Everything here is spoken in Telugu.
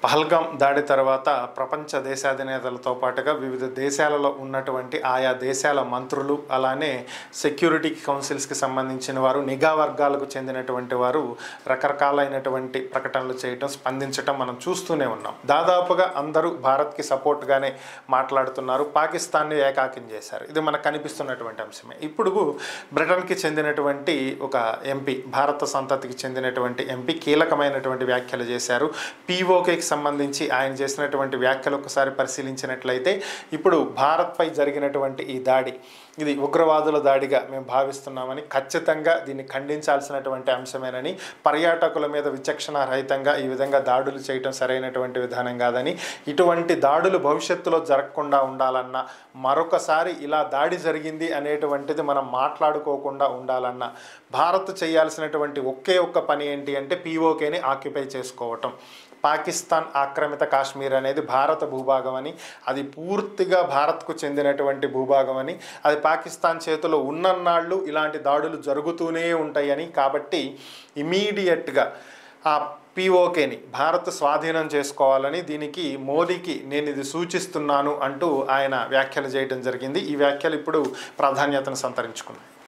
పహల్గాం దాడి తర్వాత ప్రపంచ దేశాధినేతలతో పాటుగా వివిధ దేశాలలో ఉన్నటువంటి ఆయా దేశాల మంత్రులు అలానే సెక్యూరిటీ కౌన్సిల్స్కి సంబంధించిన వారు నిఘా వర్గాలకు చెందినటువంటి వారు రకరకాలైనటువంటి ప్రకటనలు చేయటం స్పందించటం మనం చూస్తూనే ఉన్నాం. దాదాపుగా అందరూ భారత్కి సపోర్ట్గానే మాట్లాడుతున్నారు. పాకిస్తాన్ని ఏకాకిం చేశారు. ఇది మనకు కనిపిస్తున్నటువంటి అంశమే. ఇప్పుడు బ్రిటన్కి చెందినటువంటి ఒక ఎంపీ, భారత సంతతికి చెందినటువంటి ఎంపీ కీలకమైనటువంటి వ్యాఖ్యలు చేశారు. పీఓకేకి సంబంధించి ఆయన చేసినటువంటి వ్యాఖ్యలు ఒకసారి పరిశీలించినట్లయితే ఇప్పుడు భారత్పై జరిగినటువంటి ఈ దాడి ఇది ఉగ్రవాదుల దాడిగా మేము భావిస్తున్నామని, ఖచ్చితంగా దీన్ని ఖండించాల్సినటువంటి అంశమేనని, పర్యాటకుల మీద విచక్షణ రహితంగా ఈ విధంగా దాడులు చేయటం సరైనటువంటి విధానం కాదని, ఇటువంటి దాడులు భవిష్యత్తులో జరగకుండా ఉండాలన్నా, మరొకసారి ఇలా దాడి జరిగింది అనేటువంటిది మనం మాట్లాడుకోకుండా ఉండాలన్నా భారత్ చేయాల్సినటువంటి ఒకే ఒక్క పని ఏంటి అంటే పీఓకేని ఆక్యుపై చేసుకోవటం. పాకిస్తాన్ ఆక్రమిత కాశ్మీర్ అనేది భారత భూభాగం అని, అది పూర్తిగా భారత్కు చెందినటువంటి భూభాగం అని, అది పాకిస్తాన్ చేతిలో ఉన్నన్నాళ్ళు ఇలాంటి దాడులు జరుగుతూనే ఉంటాయని, కాబట్టి ఇమీడియట్గా ఆ పీఓకేని భారత్ స్వాధీనం చేసుకోవాలని, దీనికి మోదీకి నేను ఇది సూచిస్తున్నాను అంటూ ఆయన వ్యాఖ్యలు చేయడం జరిగింది. ఈ వ్యాఖ్యలు ఇప్పుడు ప్రాధాన్యతను సంతరించుకున్నాయి.